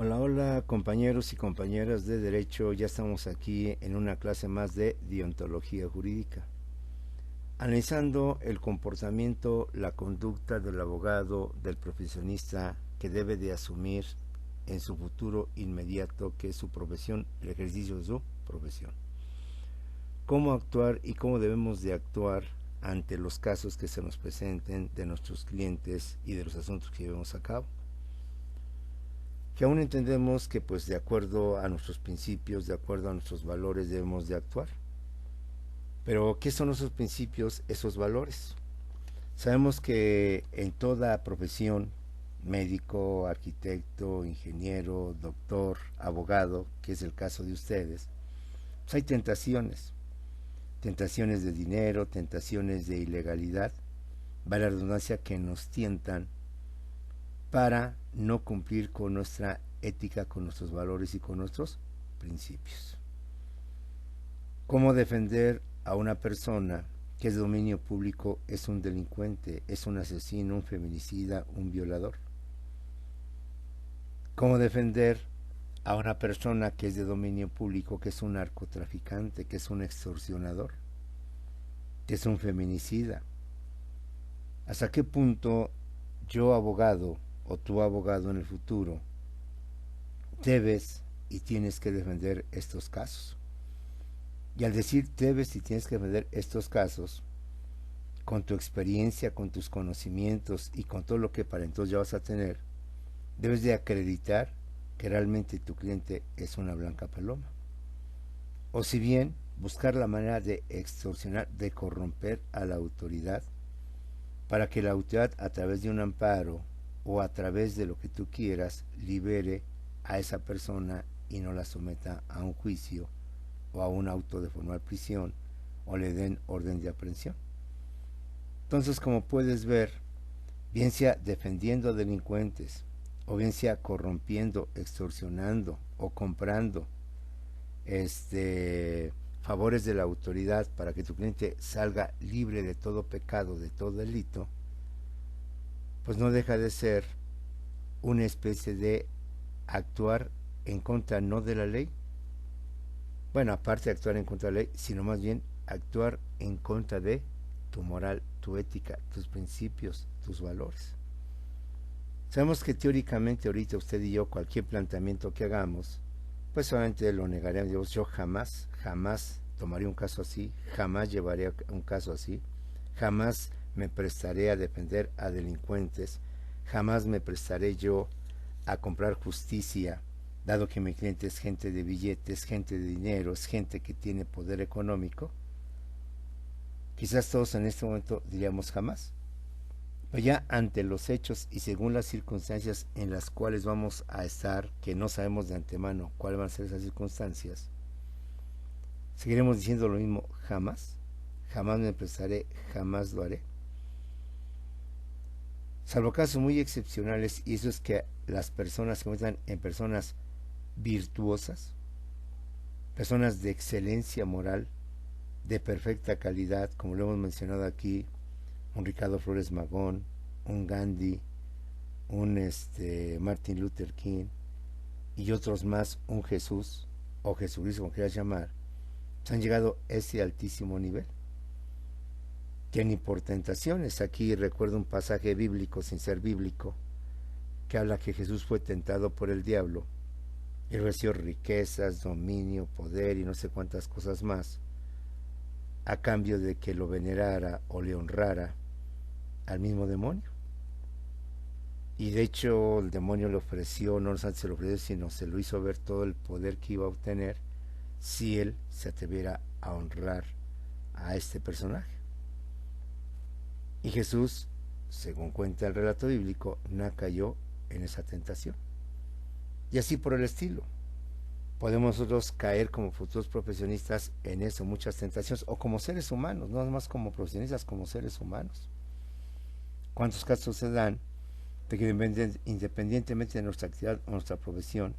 Hola, hola compañeros y compañeras de Derecho, ya estamos aquí en una clase más de Deontología Jurídica, analizando el comportamiento, la conducta del abogado, del profesionista que debe de asumir en su futuro inmediato, que es su profesión, el ejercicio de su profesión. Cómo actuar y cómo debemos de actuar ante los casos que se nos presenten de nuestros clientes y de los asuntos que llevamos a cabo, que aún entendemos que pues de acuerdo a nuestros principios, de acuerdo a nuestros valores debemos de actuar. Pero ¿qué son esos principios, esos valores? Sabemos que en toda profesión, médico, arquitecto, ingeniero, doctor, abogado, que es el caso de ustedes, pues hay tentaciones, tentaciones de dinero, tentaciones de ilegalidad, vale la redundancia, que nos tientan para no cumplir con nuestra ética, con nuestros valores y con nuestros principios. ¿Cómo defender a una persona que es de dominio público, es un delincuente, es un asesino, un feminicida, un violador? ¿Cómo defender a una persona que es de dominio público, que es un narcotraficante, que es un extorsionador, que es un feminicida? ¿Hasta qué punto yo, abogado, o tú, abogado, en el futuro debes y tienes que defender estos casos? Y al decir debes y tienes que defender estos casos, con tu experiencia, con tus conocimientos y con todo lo que para entonces ya vas a tener, debes de acreditar que realmente tu cliente es una blanca paloma. O si bien, buscar la manera de extorsionar, de corromper a la autoridad, para que la autoridad, a través de un amparo o a través de lo que tú quieras, libere a esa persona y no la someta a un juicio o a un auto de formal prisión o le den orden de aprehensión. Entonces, como puedes ver, bien sea defendiendo a delincuentes, o bien sea corrompiendo, extorsionando o comprando favores de la autoridad para que tu cliente salga libre de todo pecado, de todo delito, pues no deja de ser una especie de actuar en contra no de la ley, bueno, aparte de actuar en contra de la ley, sino más bien actuar en contra de tu moral, tu ética, tus principios, tus valores. Sabemos que teóricamente ahorita usted y yo, cualquier planteamiento que hagamos, pues solamente lo negaremos. Yo jamás, jamás tomaría un caso así, jamás llevaría un caso así, jamás me prestaré a defender a delincuentes, jamás me prestaré yo a comprar justicia, dado que mi cliente es gente de billetes, gente de dinero, es gente que tiene poder económico. Quizás todos en este momento diríamos jamás. Pero ya ante los hechos y según las circunstancias en las cuales vamos a estar, que no sabemos de antemano cuáles van a ser esas circunstancias, seguiremos diciendo lo mismo jamás, jamás me prestaré, jamás lo haré. Salvo casos muy excepcionales, y eso es que las personas se conviertan en personas virtuosas, personas de excelencia moral, de perfecta calidad, como lo hemos mencionado aquí, un Ricardo Flores Magón, un Gandhi, un Martin Luther King y otros más, un Jesús o Jesucristo, como quieras llamar, se han llegado a ese altísimo nivel, que ni por tentaciones. Aquí recuerdo un pasaje bíblico, sin ser bíblico, que habla que Jesús fue tentado por el diablo y recibió riquezas, dominio, poder y no sé cuántas cosas más, a cambio de que lo venerara o le honrara al mismo demonio. Y de hecho el demonio le ofreció, no solamente se lo ofreció, sino se lo hizo ver todo el poder que iba a obtener si él se atreviera a honrar a este personaje. Y Jesús, según cuenta el relato bíblico, no cayó en esa tentación. Y así por el estilo. Podemos nosotros caer como futuros profesionistas en eso, muchas tentaciones, o como seres humanos, no más como profesionistas, como seres humanos. ¿Cuántos casos se dan de que independientemente de nuestra actividad o nuestra profesión,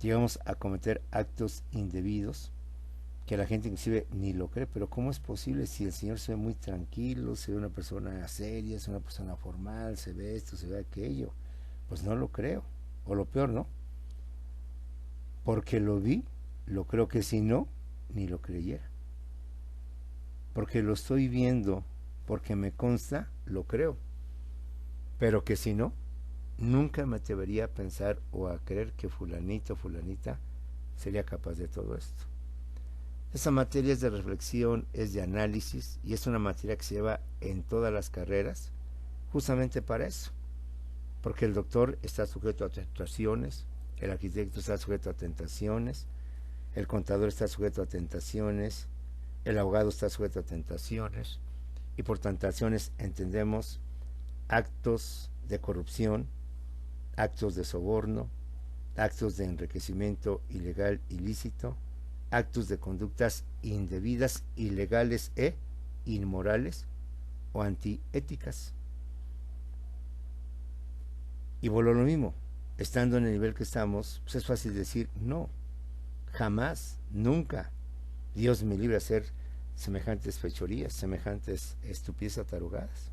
llegamos a cometer actos indebidos que la gente inclusive ni lo cree? Pero ¿cómo es posible si el Señor se ve muy tranquilo, se ve una persona seria, es una persona formal, se ve esto, se ve aquello? Pues no lo creo. O lo peor, ¿no? Porque lo vi, lo creo que si no, ni lo creyera. Porque lo estoy viendo, porque me consta, lo creo. Pero que si no, nunca me atrevería a pensar o a creer que fulanito o fulanita sería capaz de todo esto. Esa materia es de reflexión, es de análisis y es una materia que se lleva en todas las carreras justamente para eso. Porque el doctor está sujeto a tentaciones, el arquitecto está sujeto a tentaciones, el contador está sujeto a tentaciones, el abogado está sujeto a tentaciones, y por tentaciones entendemos actos de corrupción, actos de soborno, actos de enriquecimiento ilegal ilícito, actos de conductas indebidas, ilegales e inmorales o antiéticas. Y vuelvo a lo mismo, estando en el nivel que estamos, pues es fácil decir no, jamás, nunca. Dios me libre de hacer semejantes fechorías, semejantes estupideces atarugadas.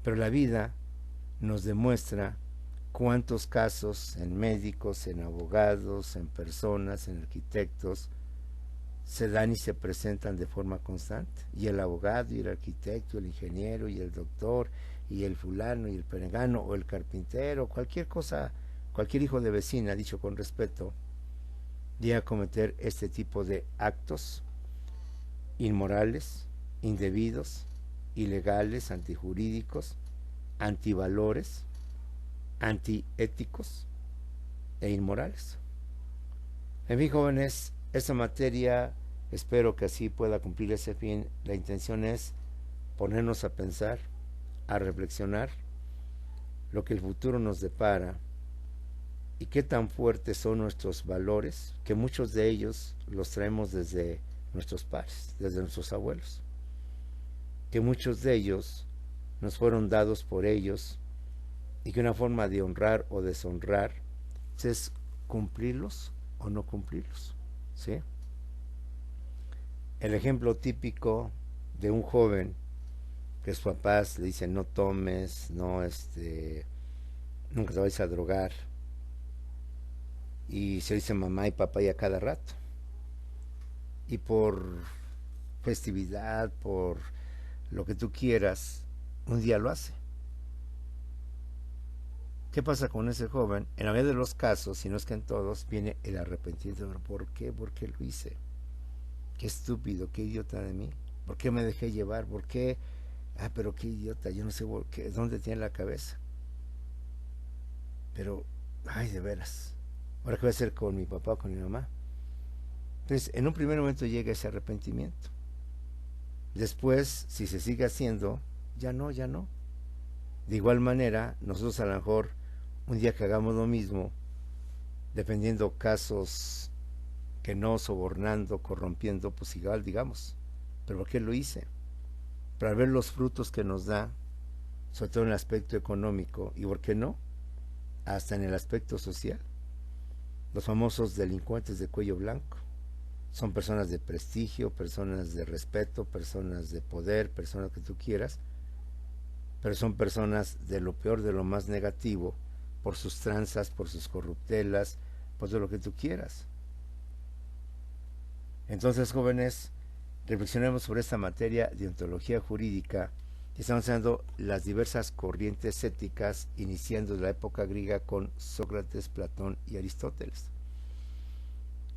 Pero la vida nos demuestra cuántos casos en médicos, en abogados, en personas, en arquitectos, se dan y se presentan de forma constante. Y el abogado, y el arquitecto, el ingeniero, y el doctor, y el fulano, y el perengano, o el carpintero, cualquier cosa, cualquier hijo de vecina, dicho con respeto, llega a cometer este tipo de actos inmorales, indebidos, ilegales, antijurídicos, antivalores, antiéticos e inmorales. En fin, jóvenes, esta materia espero que así pueda cumplir ese fin. La intención es ponernos a pensar, a reflexionar lo que el futuro nos depara y qué tan fuertes son nuestros valores, que muchos de ellos los traemos desde nuestros padres, desde nuestros abuelos, que muchos de ellos nos fueron dados por ellos y que una forma de honrar o deshonrar es cumplirlos o no cumplirlos, ¿sí? El ejemplo típico de un joven que sus papás le dicen no tomes, no nunca te vayas a drogar, y se dice mamá y papá y a cada rato, y por festividad, por lo que tú quieras, un día lo hace. ¿Qué pasa con ese joven? En la mayoría de los casos, si no es que en todos, viene el arrepentimiento. ¿Por qué? ¿Por qué lo hice? Qué estúpido, qué idiota de mí. ¿Por qué me dejé llevar? ¿Por qué? Ah, pero qué idiota, yo no sé por qué, dónde tiene la cabeza. Pero, ay, de veras. ¿Ahora qué voy a hacer con mi papá o con mi mamá? Entonces, en un primer momento llega ese arrepentimiento. Después, si se sigue haciendo, ya no, ya no. De igual manera, nosotros a lo mejor un día que hagamos lo mismo, dependiendo casos que no, sobornando, corrompiendo, pues igual digamos, pero ¿por qué lo hice? Para ver los frutos que nos da, sobre todo en el aspecto económico, y ¿por qué no? Hasta en el aspecto social. Los famosos delincuentes de cuello blanco son personas de prestigio, personas de respeto, personas de poder, personas que tú quieras, pero son personas de lo peor, de lo más negativo, por sus tranzas, por sus corruptelas, por todo lo que tú quieras. Entonces, jóvenes, reflexionemos sobre esta materia de ontología jurídica y estamos hablando las diversas corrientes éticas, iniciando de la época griega con Sócrates, Platón y Aristóteles,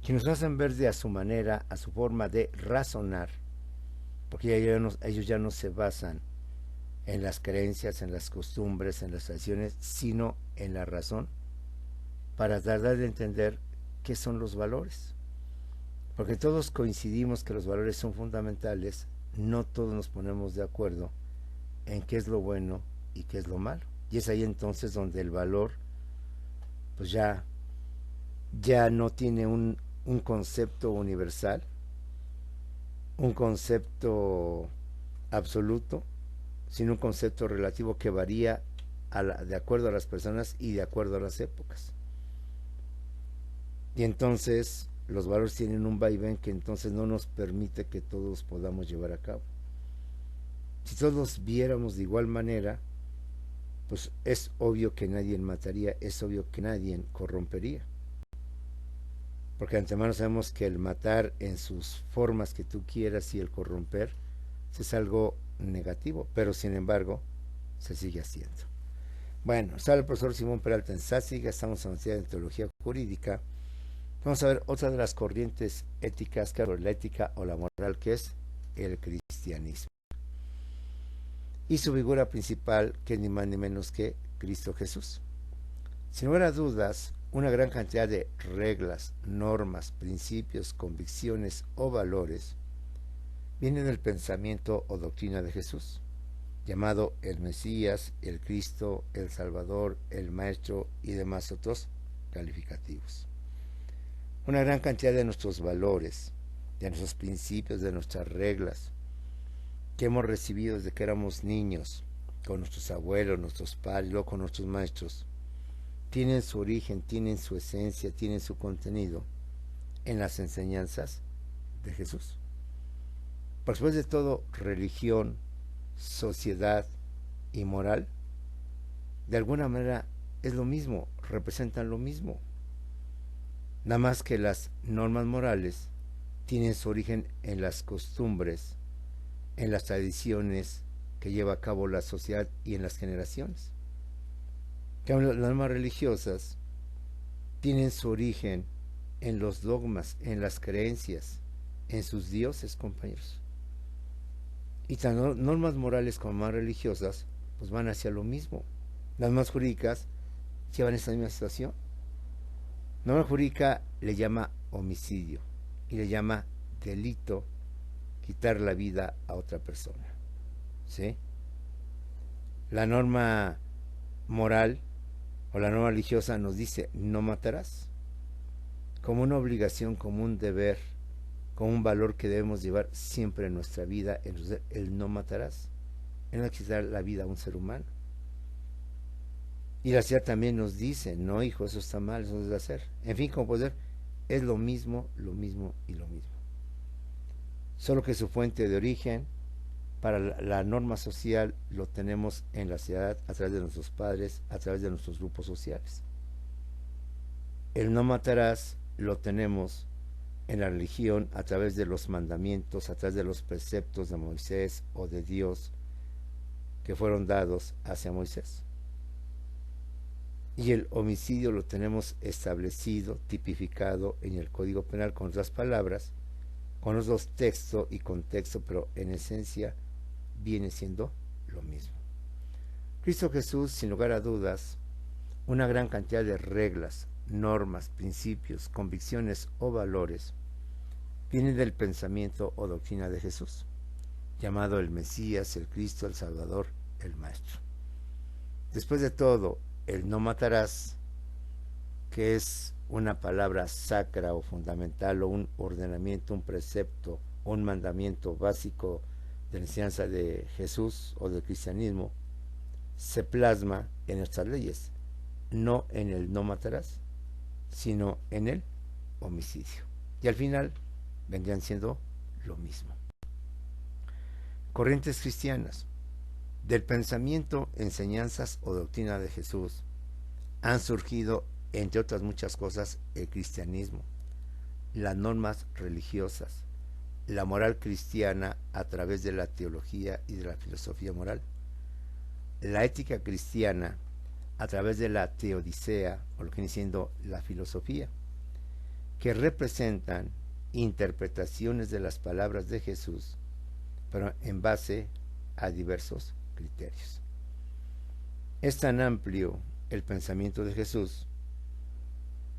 que nos hacen ver de a su manera, a su forma de razonar, porque ellos ya no se basan en las creencias, en las costumbres, en las tradiciones, sino en la razón, para tratar de entender qué son los valores. Porque todos coincidimos que los valores son fundamentales, no todos nos ponemos de acuerdo en qué es lo bueno y qué es lo malo. Y es ahí entonces donde el valor pues ya no tiene un concepto universal, un concepto absoluto, sino un concepto relativo que varía de acuerdo a las personas y de acuerdo a las épocas. Y entonces los valores tienen un vaivén que entonces no nos permite que todos podamos llevar a cabo. Si todos viéramos de igual manera, pues es obvio que nadie mataría, es obvio que nadie corrompería. porque de antemano sabemos que el matar en sus formas que tú quieras y el corromper es algo negativo, pero sin embargo se sigue haciendo. Bueno, sale el profesor Simón Peralta en Sásiga, estamos en la Universidad de Teología Jurídica. Vamos a ver otra de las corrientes éticas, que es la ética o la moral, que es el cristianismo. Y su figura principal, que ni más ni menos que Cristo Jesús. Sin lugar a dudas, una gran cantidad de reglas, normas, principios, convicciones o valores vienen del pensamiento o doctrina de Jesús, llamado el Mesías, el Cristo, el Salvador, el Maestro y demás otros calificativos. Una gran cantidad de nuestros valores, de nuestros principios, de nuestras reglas, que hemos recibido desde que éramos niños, con nuestros abuelos, nuestros padres, luego con nuestros maestros, tienen su origen, tienen su esencia, tienen su contenido en las enseñanzas de Jesús. Por después de todo, religión, sociedad y moral, de alguna manera es lo mismo, representan lo mismo. Nada más que las normas morales tienen su origen en las costumbres, en las tradiciones que lleva a cabo la sociedad y en las generaciones. Las normas religiosas tienen su origen en los dogmas, en las creencias, en sus dioses, compañeros. Y tanto normas morales como más religiosas, pues van hacia lo mismo. Las más jurídicas llevan esta misma situación. La norma jurídica le llama homicidio y le llama delito quitar la vida a otra persona. ¿Sí? La norma moral o la norma religiosa nos dice no matarás, como una obligación, como un deber, como un valor que debemos llevar siempre en nuestra vida, el no matarás, el no quitar la vida a un ser humano. Y la sociedad también nos dice, no hijo, eso está mal, eso no debe hacer. En fin, como puede ver, es lo mismo y lo mismo. Solo que su fuente de origen para la norma social lo tenemos en la sociedad a través de nuestros padres, a través de nuestros grupos sociales. El no matarás lo tenemos en la religión a través de los mandamientos, a través de los preceptos de Moisés o de Dios que fueron dados hacia Moisés. Y el homicidio lo tenemos establecido, tipificado en el Código Penal con otras palabras, con los dos textos y contexto, pero en esencia viene siendo lo mismo. Cristo Jesús, sin lugar a dudas, una gran cantidad de reglas, normas, principios, convicciones o valores vienen del pensamiento o doctrina de Jesús, llamado el Mesías, el Cristo, el Salvador, el Maestro. Después de todo, el no matarás, que es una palabra sacra o fundamental o un ordenamiento, un precepto, un mandamiento básico de la enseñanza de Jesús o del cristianismo, se plasma en nuestras leyes, no en el no matarás, sino en el homicidio. Y al final vendrían siendo lo mismo. Corrientes cristianas. Del pensamiento, enseñanzas o doctrina de Jesús han surgido, entre otras muchas cosas, el cristianismo, las normas religiosas, la moral cristiana a través de la teología y de la filosofía moral, la ética cristiana a través de la teodicea, o lo que viene siendo la filosofía, que representan interpretaciones de las palabras de Jesús, pero en base a diversos criterios. Es tan amplio el pensamiento de Jesús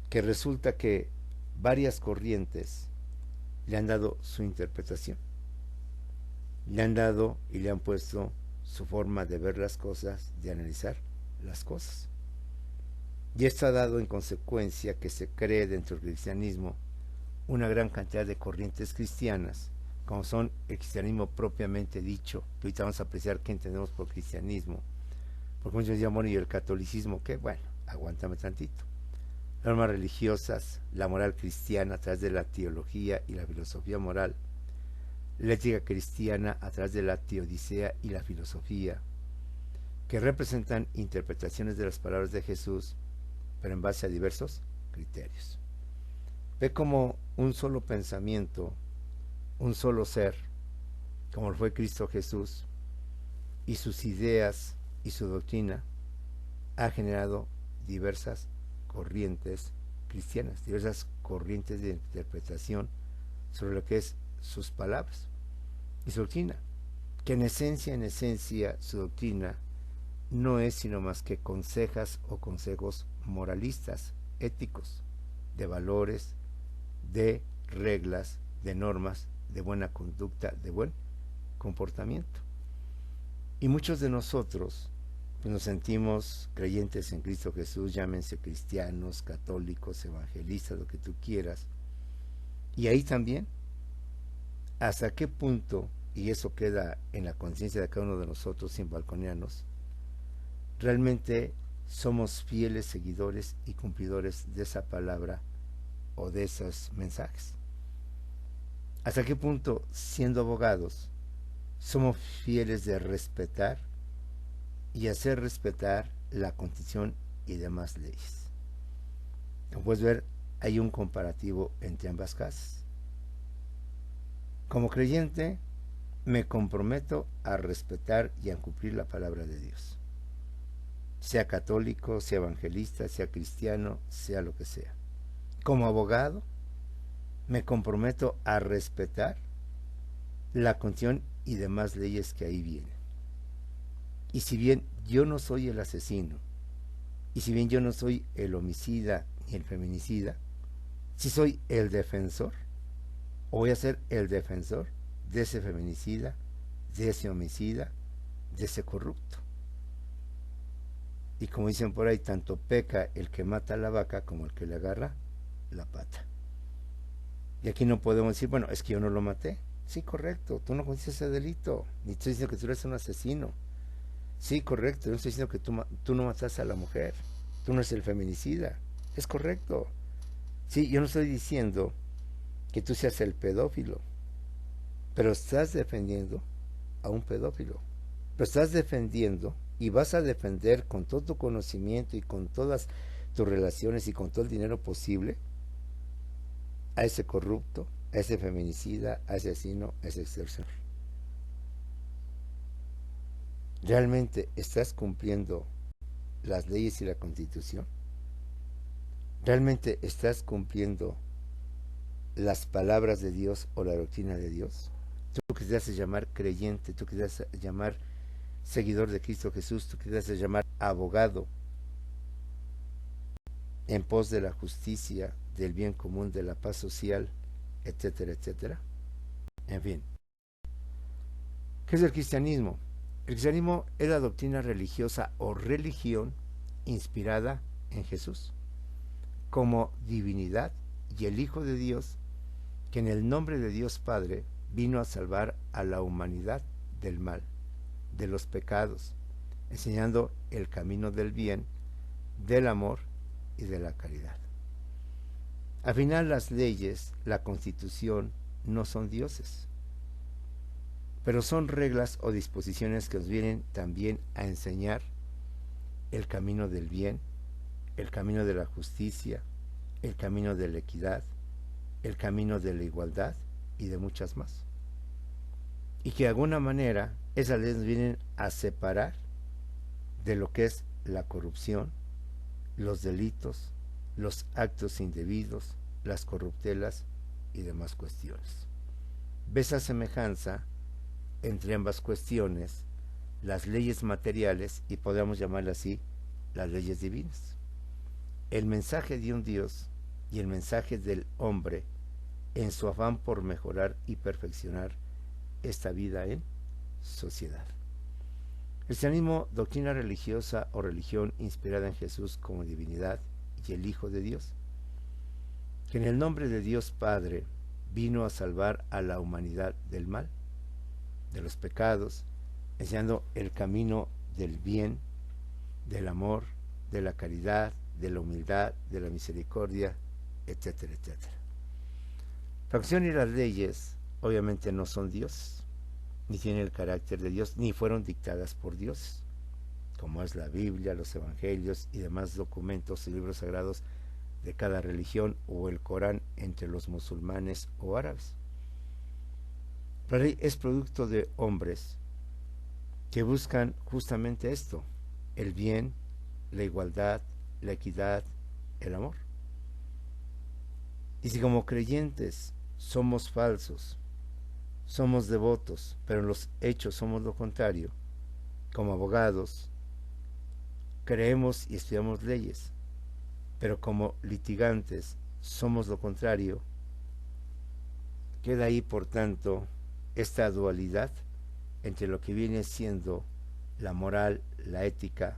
que resulta que varias corrientes le han dado su interpretación, le han dado y le han puesto su forma de ver las cosas, de analizar las cosas. Y esto ha dado en consecuencia que se cree dentro del cristianismo una gran cantidad de corrientes cristianas, como son el cristianismo propiamente dicho, que ahorita vamos a apreciar qué entendemos por cristianismo, porque muchos dicen, bueno, y el catolicismo, ¿qué? Bueno, aguántame tantito. Normas religiosas, la moral cristiana a través de la teología y la filosofía moral, la ética cristiana a través de la teodicea y la filosofía, que representan interpretaciones de las palabras de Jesús, pero en base a diversos criterios. Ve como un solo pensamiento, un solo ser, como lo fue Cristo Jesús, y sus ideas y su doctrina ha generado diversas corrientes cristianas, diversas corrientes de interpretación sobre lo que es sus palabras y su doctrina, que en esencia, su doctrina no es sino más que consejas o consejos moralistas, éticos, de valores, de reglas, de normas, de buena conducta, de buen comportamiento. Y muchos de nosotros nos sentimos creyentes en Cristo Jesús, llámense cristianos, católicos, evangelistas, lo que tú quieras. Y ahí también, ¿hasta qué punto, y eso queda en la conciencia de cada uno de nosotros sin balconianos, realmente somos fieles seguidores y cumplidores de esa palabra o de esos mensajes? ¿Hasta qué punto, siendo abogados, somos fieles de respetar y hacer respetar la Constitución y demás leyes? Como puedes ver, hay un comparativo entre ambas casas. Como creyente, me comprometo a respetar y a cumplir la palabra de Dios. Sea católico, sea evangelista, sea cristiano, sea lo que sea. Como abogado, me comprometo a respetar la Constitución y demás leyes que ahí vienen. Y si bien yo no soy el asesino, y si bien yo no soy el homicida ni el feminicida, si soy el defensor, o voy a ser el defensor de ese feminicida, de ese homicida, de ese corrupto. Y como dicen por ahí, tanto peca el que mata a la vaca como el que le agarra la pata. Y aquí no podemos decir, bueno, es que yo no lo maté. Sí, correcto, tú no cometiste ese delito, ni estoy diciendo que tú eres un asesino. Sí, correcto, yo no estoy diciendo que tú no mataste a la mujer, tú no eres el feminicida. Es correcto. Sí, yo no estoy diciendo que tú seas el pedófilo, pero estás defendiendo a un pedófilo. Lo estás defendiendo y vas a defender con todo tu conocimiento y con todas tus relaciones y con todo el dinero posible a ese corrupto, a ese feminicida, a ese asesino, a ese extorsionador. ¿Realmente estás cumpliendo las leyes y la Constitución? ¿Realmente estás cumpliendo las palabras de Dios o la doctrina de Dios? Tú que te haces llamar creyente, tú que te haces llamar seguidor de Cristo Jesús, tú que te haces llamar abogado en pos de la justicia, del bien común, de la paz social, etcétera, etcétera. En fin, ¿qué es el cristianismo? El cristianismo es la doctrina religiosa o religión inspirada en Jesús como divinidad y el Hijo de Dios, que en el nombre de Dios Padre vino a salvar a la humanidad del mal, de los pecados, enseñando el camino del bien, del amor y de la caridad. Al final, las leyes, la Constitución, no son dioses, pero son reglas o disposiciones que nos vienen también a enseñar el camino del bien, el camino de la justicia, el camino de la equidad, el camino de la igualdad y de muchas más. Y que de alguna manera esas leyes nos vienen a separar de lo que es la corrupción, los delitos, los actos indebidos, las corruptelas y demás cuestiones. ¿Ves esa semejanza entre ambas cuestiones? Las leyes materiales, y podríamos llamarlas así, las leyes divinas. El mensaje de un Dios y el mensaje del hombre en su afán por mejorar y perfeccionar esta vida en sociedad. El cristianismo, doctrina religiosa o religión inspirada en Jesús como divinidad y el Hijo de Dios, que en el nombre de Dios Padre vino a salvar a la humanidad del mal, de los pecados, enseñando el camino del bien, del amor, de la caridad, de la humildad, de la misericordia, etcétera, etcétera. La acción y las leyes obviamente no son Dios, ni tienen el carácter de Dios, ni fueron dictadas por Dios, como es la Biblia, los evangelios y demás documentos y libros sagrados de cada religión o el Corán entre los musulmanes o árabes. La ley es producto de hombres que buscan justamente esto, el bien, la igualdad, la equidad, el amor. Y si como creyentes somos falsos, somos devotos, pero en los hechos somos lo contrario, como abogados, creemos y estudiamos leyes, pero como litigantes somos lo contrario, queda ahí, por tanto, esta dualidad entre lo que viene siendo la moral, la ética,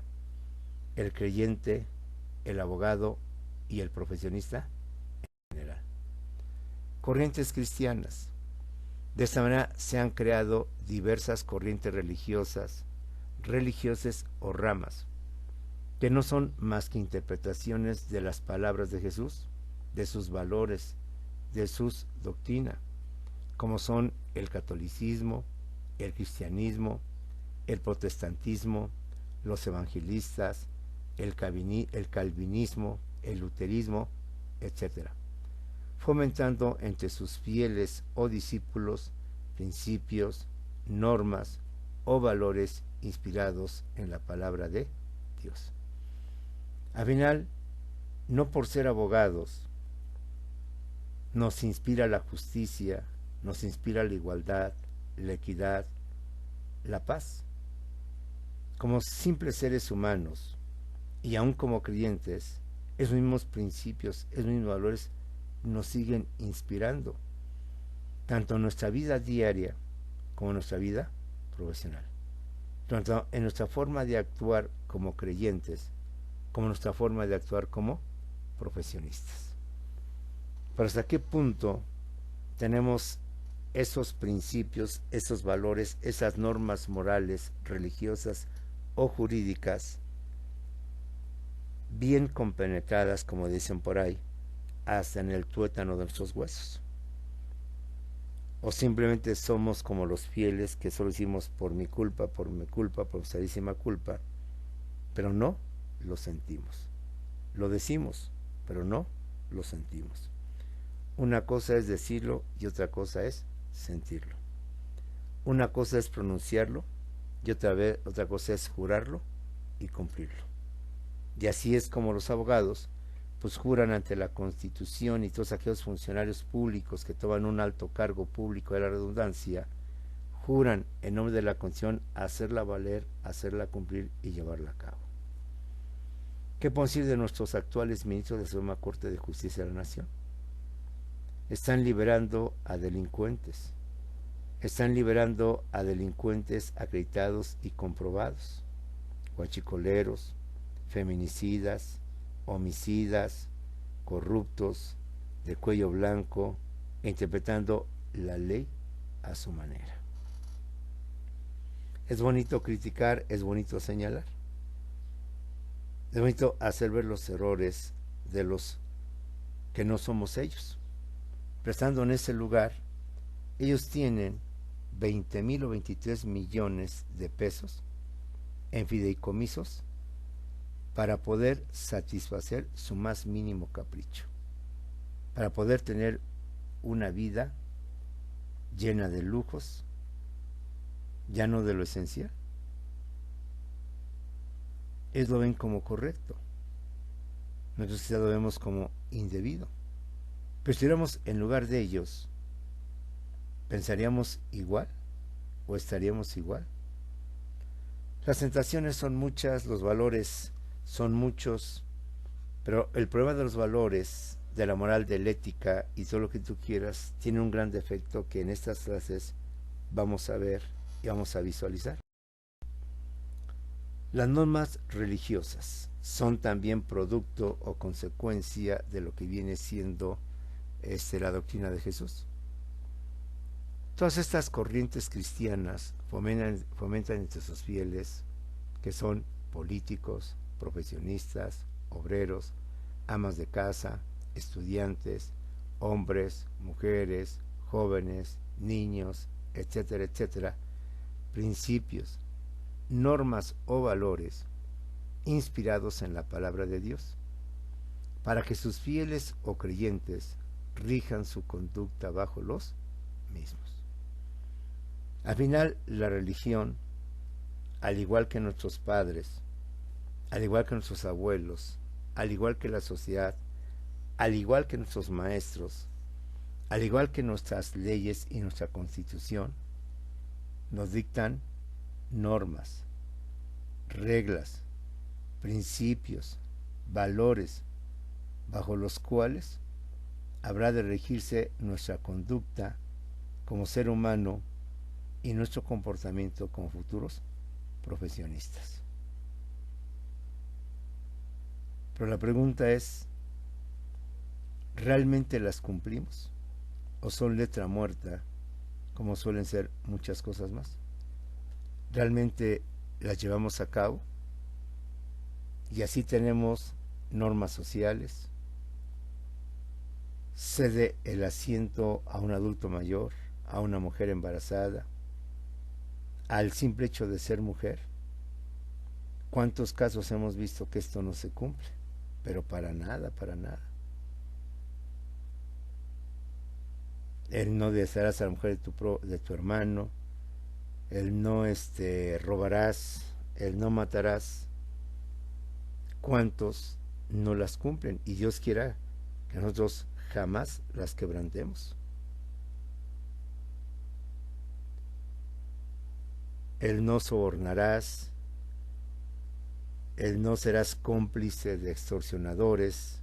el creyente, el abogado y el profesionista en general. Corrientes cristianas. De esta manera se han creado diversas corrientes religiosas o ramas, que no son más que interpretaciones de las palabras de Jesús, de sus valores, de sus doctrinas, como son el catolicismo, el cristianismo, el protestantismo, los evangelistas, el calvinismo, el luterismo, etc., fomentando entre sus fieles o discípulos principios, normas o valores inspirados en la palabra de Dios. Al final, no por ser abogados, nos inspira la justicia, nos inspira la igualdad, la equidad, la paz. Como simples seres humanos y aún como creyentes, esos mismos principios, esos mismos valores nos siguen inspirando, tanto en nuestra vida diaria como en nuestra vida profesional, tanto en nuestra forma de actuar como creyentes, como en nuestra forma de actuar como profesionistas. Pero ¿hasta qué punto tenemos esos principios, esos valores, esas normas morales, religiosas o jurídicas bien compenetradas, como dicen por ahí, hasta en el tuétano de nuestros huesos? O simplemente somos como los fieles que solo hicimos por mi culpa, por vuestrísima culpa, pero no lo sentimos. Lo decimos, pero no lo sentimos. Una cosa es decirlo y otra cosa es sentirlo. Una cosa es pronunciarlo y otra cosa es jurarlo y cumplirlo. Y así es como los abogados pues juran ante la Constitución y todos aquellos funcionarios públicos que toman un alto cargo público de la redundancia, juran en nombre de la Constitución hacerla valer, hacerla cumplir y llevarla a cabo. ¿Qué podemos decir de nuestros actuales ministros de la Suprema Corte de Justicia de la Nación? Están liberando a delincuentes, acreditados y comprobados, guachicoleros, feminicidas, homicidas, corruptos, de cuello blanco, interpretando la ley a su manera. Es bonito criticar, es bonito señalar, es bonito hacer ver los errores de los que no somos ellos. Pero estando en ese lugar, ellos tienen 20,000 o 23 millones de pesos en fideicomisos para poder satisfacer su más mínimo capricho, para poder tener una vida llena de lujos, ya no de lo esencial. Ellos lo ven como correcto, nosotros ya lo vemos como indebido. Pero si estuviéramos en lugar de ellos, ¿pensaríamos igual o estaríamos igual? Las tentaciones son muchas, los valores son muchos, pero el problema de los valores, de la moral, de la ética y todo lo que tú quieras, tiene un gran defecto que en estas clases vamos a ver y vamos a visualizar. Las normas religiosas son también producto o consecuencia de lo que viene siendo la doctrina de Jesús. Todas estas corrientes cristianas fomentan entre sus fieles, que son políticos, profesionistas, obreros, amas de casa, estudiantes, hombres, mujeres, jóvenes, niños, etcétera, etcétera, principios, normas o valores inspirados en la palabra de Dios, para que sus fieles o creyentes rijan su conducta bajo los mismos. Al final, la religión, al igual que nuestros padres, al igual que nuestros abuelos, al igual que la sociedad, al igual que nuestros maestros, al igual que nuestras leyes y nuestra constitución, nos dictan normas, reglas, principios, valores, bajo los cuales habrá de regirse nuestra conducta como ser humano y nuestro comportamiento como futuros profesionistas. Pero la pregunta es, ¿realmente las cumplimos? ¿O son letra muerta, como suelen ser muchas cosas más? ¿Realmente las llevamos a cabo? Y así tenemos normas sociales, cede el asiento a un adulto mayor, a una mujer embarazada, al simple hecho de ser mujer. ¿Cuántos casos hemos visto que esto no se cumple? Pero para nada, para nada. El no desearás a la mujer de tu hermano, el no robarás, el no matarás. ¿Cuántos no las cumplen? Y Dios quiera que nosotros jamás las quebrantemos. El no sobornarás, el no serás cómplice de extorsionadores,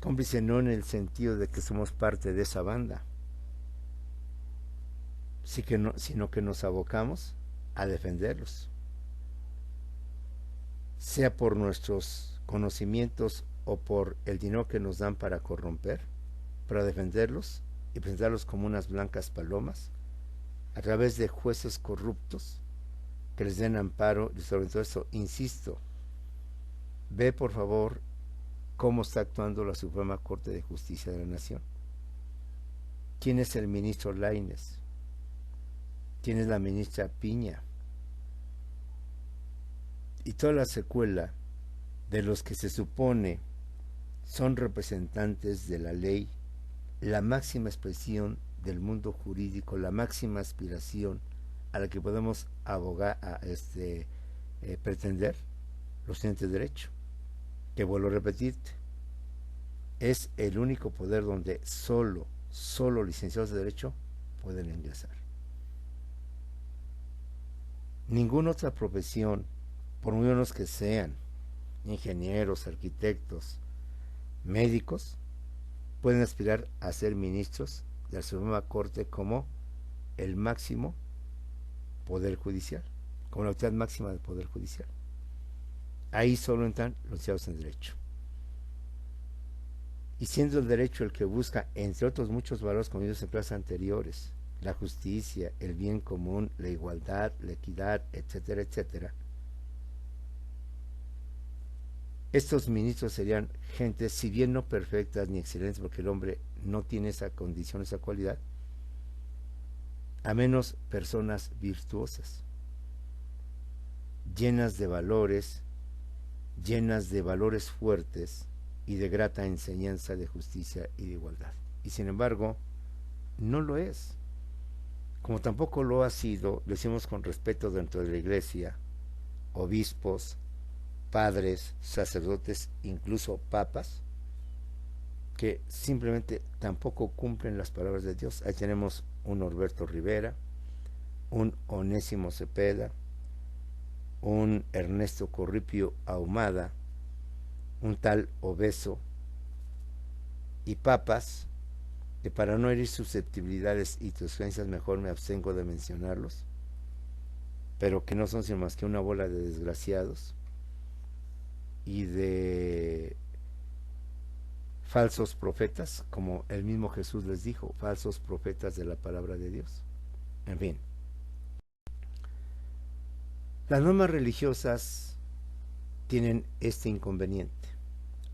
cómplice no en el sentido de que somos parte de esa banda, sino que nos abocamos a defenderlos, sea por nuestros conocimientos o por el dinero que nos dan para corromper, para defenderlos y presentarlos como unas blancas palomas, a través de jueces corruptos que les den amparo. Y sobre todo eso, insisto, ve por favor cómo está actuando la Suprema Corte de Justicia de la Nación. ¿Quién es el ministro Lainez? ¿Quién es la ministra Piña? Y toda la secuela de los que se supone son representantes de la ley, la máxima expresión del mundo jurídico, la máxima aspiración a la que podemos abogar, pretender los estudiantes de derecho, que vuelvo a repetirte, es el único poder donde solo licenciados de derecho pueden ingresar. Ninguna otra profesión, por muy buenos que sean, ingenieros, arquitectos, médicos, pueden aspirar a ser ministros de la Suprema Corte como el máximo poder judicial, como la autoridad máxima del poder judicial. Ahí solo entran los licenciados en derecho. Y siendo el derecho el que busca, entre otros muchos valores como vimos en clases anteriores, la justicia, el bien común, la igualdad, la equidad, etcétera, etcétera, estos ministros serían gente, si bien no perfectas ni excelentes, porque el hombre no tiene esa condición, esa cualidad, a menos personas virtuosas, llenas de valores fuertes y de grata enseñanza de justicia y de igualdad. Y sin embargo, no lo es. Como tampoco lo ha sido, lo decimos con respeto dentro de la iglesia, obispos, padres, sacerdotes, incluso papas, que simplemente tampoco cumplen las palabras de Dios. Ahí tenemos un Norberto Rivera, un Onésimo Cepeda, un Ernesto Corripio Ahumada, un tal Obeso, y papas que, para no herir susceptibilidades y tus creencias, mejor me abstengo de mencionarlos, pero que no son sino más que una bola de desgraciados y de falsos profetas, como el mismo Jesús les dijo, falsos profetas de la palabra de Dios. En fin, las normas religiosas tienen este inconveniente.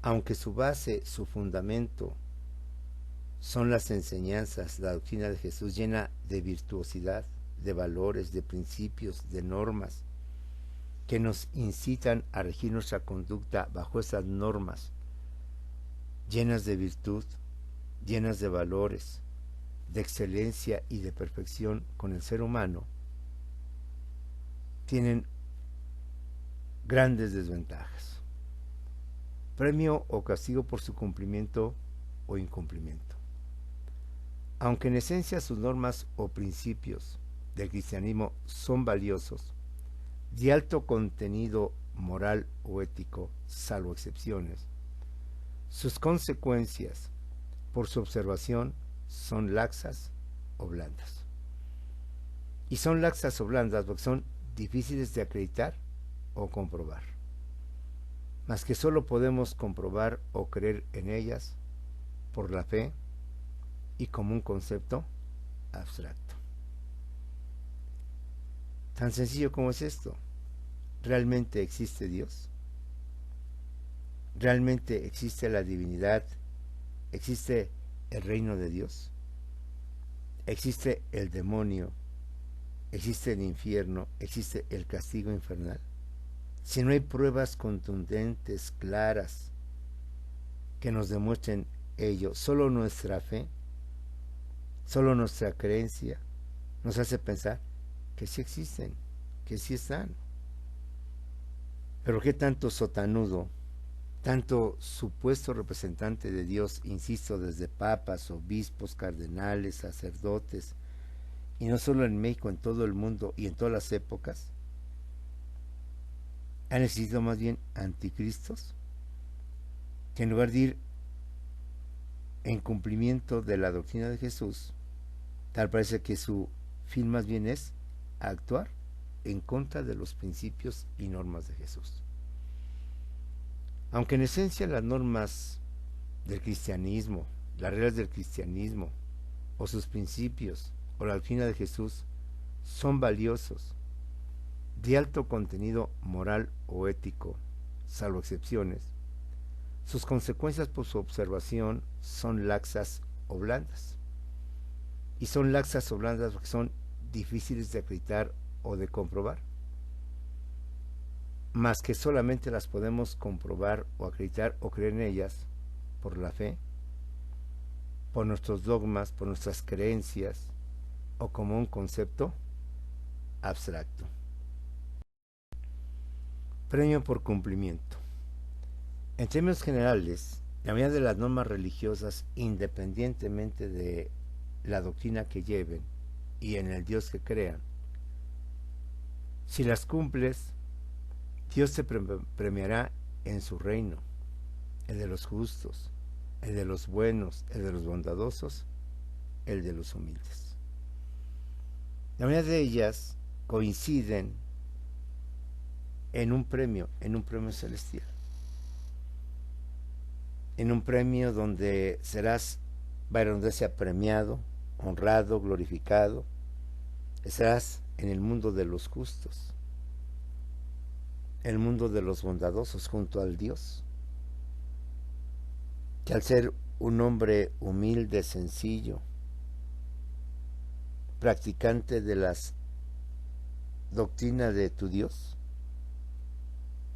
Aunque su base, su fundamento son las enseñanzas, la doctrina de Jesús, llena de virtuosidad, de valores, de principios, de normas, que nos incitan a regir nuestra conducta bajo esas normas, llenas de virtud, llenas de valores, de excelencia y de perfección con el ser humano, tienen grandes desventajas. Premio o castigo por su cumplimiento o incumplimiento. Aunque en esencia sus normas o principios del cristianismo son valiosos, de alto contenido moral o ético, salvo excepciones, sus consecuencias por su observación son laxas o blandas. Y son laxas o blandas porque son difíciles de acreditar o comprobar, mas que solo podemos comprobar o creer en ellas por la fe y como un concepto abstracto. Tan sencillo como es esto. ¿Realmente existe Dios? ¿Realmente existe la divinidad? ¿Existe el reino de Dios? ¿Existe el demonio? ¿Existe el infierno? ¿Existe el castigo infernal? Si no hay pruebas contundentes, claras, que nos demuestren ello, solo nuestra fe, solo nuestra creencia nos hace pensar que sí existen, que sí están. Pero qué tanto sotanudo, tanto supuesto representante de Dios, insisto, desde papas, obispos, cardenales, sacerdotes, y no solo en México, en todo el mundo y en todas las épocas, han existido más bien anticristos, que en lugar de ir en cumplimiento de la doctrina de Jesús, tal parece que su fin más bien es actuar en contra de los principios y normas de Jesús. Aunque en esencia las normas del cristianismo, las reglas del cristianismo, o sus principios, o la doctrina de Jesús, son valiosos, de alto contenido moral o ético, salvo excepciones, sus consecuencias por su observación son laxas o blandas. Y son laxas o blandas porque son difíciles de acreditar o de comprobar, más que solamente las podemos comprobar o acreditar o creer en ellas por la fe, por nuestros dogmas, por nuestras creencias o como un concepto abstracto. Premio por cumplimiento. En términos generales, la mayoría de las normas religiosas, independientemente de la doctrina que lleven y en el Dios que crean, si las cumples, Dios te premiará en su reino, el de los justos, el de los buenos, el de los bondadosos, el de los humildes. La mayoría de ellas coinciden en un premio celestial, en un premio donde serás, donde sea premiado, honrado, glorificado, estarás en el mundo de los justos, el mundo de los bondadosos junto al Dios, que al ser un hombre humilde, sencillo, practicante de las doctrinas de tu Dios,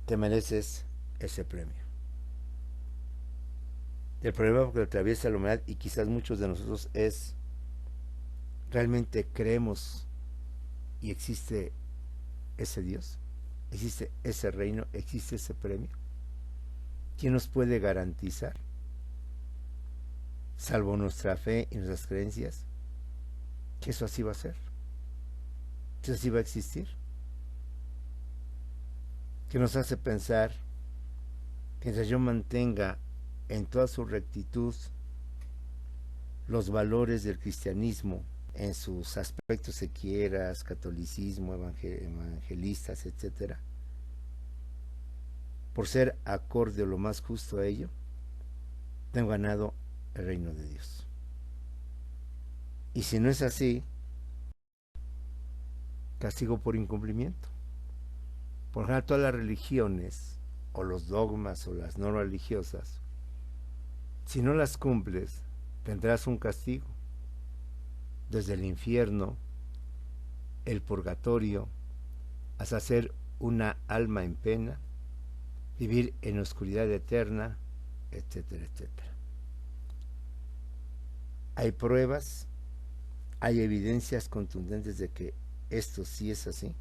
te mereces ese premio. El problema que atraviesa la humanidad y quizás muchos de nosotros es, ¿realmente creemos y existe ese Dios? ¿Existe ese reino? ¿Existe ese premio? ¿Quién nos puede garantizar, salvo nuestra fe y nuestras creencias, que eso así va a ser? ¿Que eso así va a existir? Que nos hace pensar que mientras yo mantenga en toda su rectitud los valores del cristianismo, en sus aspectos si quieras, catolicismo, evangelistas, etcétera, por ser acorde o lo más justo a ello, tengo ganado el reino de Dios. Y si no es así, castigo por incumplimiento. Por ejemplo, todas las religiones, o los dogmas, o las normas religiosas, si no las cumples, tendrás un castigo, desde el infierno, el purgatorio, hasta ser una alma en pena, vivir en oscuridad eterna, etcétera, etcétera. Hay pruebas, hay evidencias contundentes de que esto sí es así.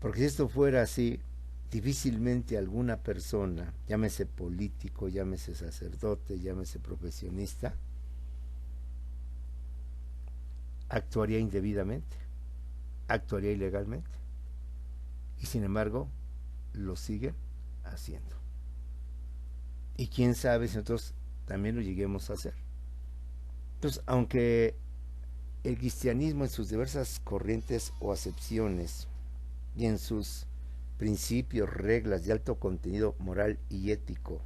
Porque si esto fuera así, difícilmente alguna persona, llámese político, llámese sacerdote, llámese profesionista, actuaría indebidamente, actuaría ilegalmente. Y sin embargo, lo siguen haciendo. Y quién sabe si nosotros también lo lleguemos a hacer. Entonces, aunque el cristianismo en sus diversas corrientes o acepciones y en sus principios, reglas de alto contenido moral y ético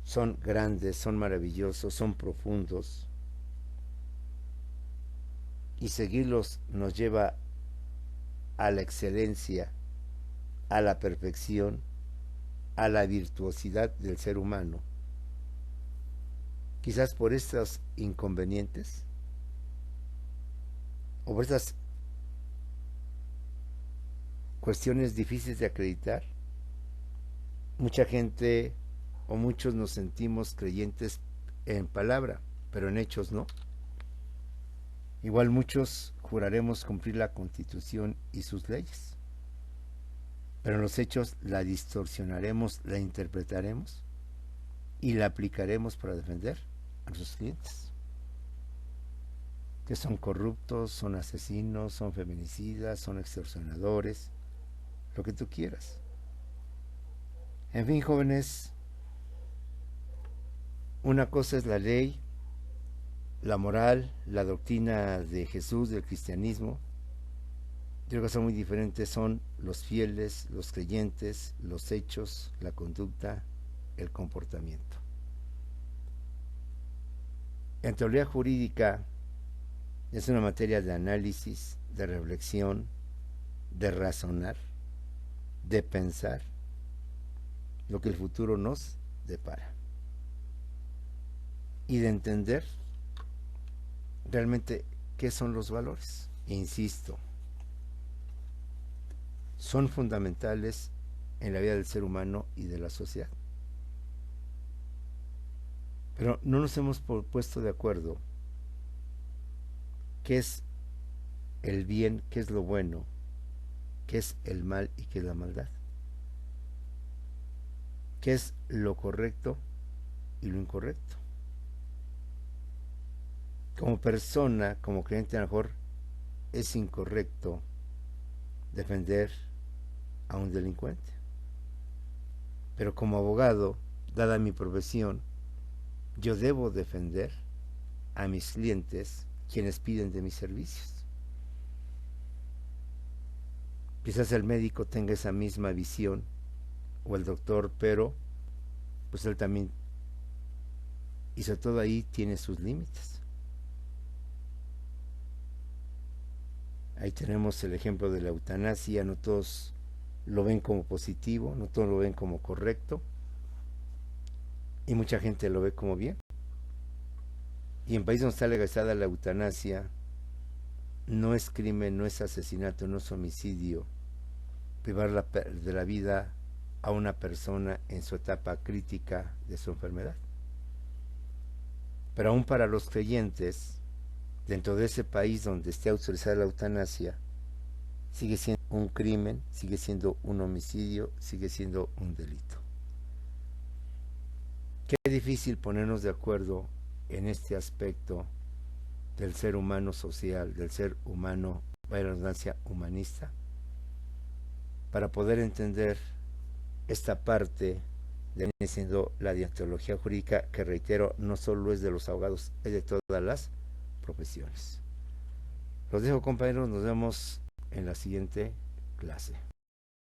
son grandes, son maravillosos, son profundos, y seguirlos nos lleva a la excelencia, a la perfección, a la virtuosidad del ser humano. Quizás por estos inconvenientes o por estas cuestiones difíciles de acreditar, mucha gente o muchos nos sentimos creyentes en palabra, pero en hechos no. Igual muchos juraremos cumplir la Constitución y sus leyes, pero en los hechos la distorsionaremos, la interpretaremos y la aplicaremos para defender a nuestros clientes, que son corruptos, son asesinos, son feminicidas, son extorsionadores, lo que tú quieras. En fin, jóvenes, una cosa es la ley, la moral, la doctrina de Jesús, del cristianismo, y otra cosa muy diferente son los fieles, los creyentes, los hechos, la conducta, el comportamiento. En teoría jurídica es una materia de análisis, de reflexión, de razonar, de pensar lo que el futuro nos depara y de entender realmente qué son los valores. Insisto, son fundamentales en la vida del ser humano y de la sociedad. Pero no nos hemos puesto de acuerdo qué es el bien, qué es lo bueno, qué es el mal y qué es la maldad, qué es lo correcto y lo incorrecto. Como persona, como creyente, a lo mejor es incorrecto defender a un delincuente, pero como abogado, dada mi profesión, yo debo defender a mis clientes, quienes piden de mis servicios. Quizás el médico tenga esa misma visión, o el doctor, pero pues él también, y sobre todo ahí, tiene sus límites. Ahí tenemos el ejemplo de la eutanasia. No todos lo ven como positivo, no todos lo ven como correcto, y mucha gente lo ve como bien. Y en países donde está legalizada la eutanasia, no es crimen, no es asesinato, no es homicidio privar de la vida a una persona en su etapa crítica de su enfermedad. Pero aún para los creyentes, dentro de ese país donde esté autorizada la eutanasia, sigue siendo un crimen, sigue siendo un homicidio, sigue siendo un delito. Qué difícil ponernos de acuerdo en este aspecto del ser humano social, del ser humano, vaya la redundancia, humanista, para poder entender esta parte de viene siendo la deontología jurídica, que reitero, no solo es de los abogados, es de todas las profesiones. Los dejo, compañeros, nos vemos en la siguiente clase.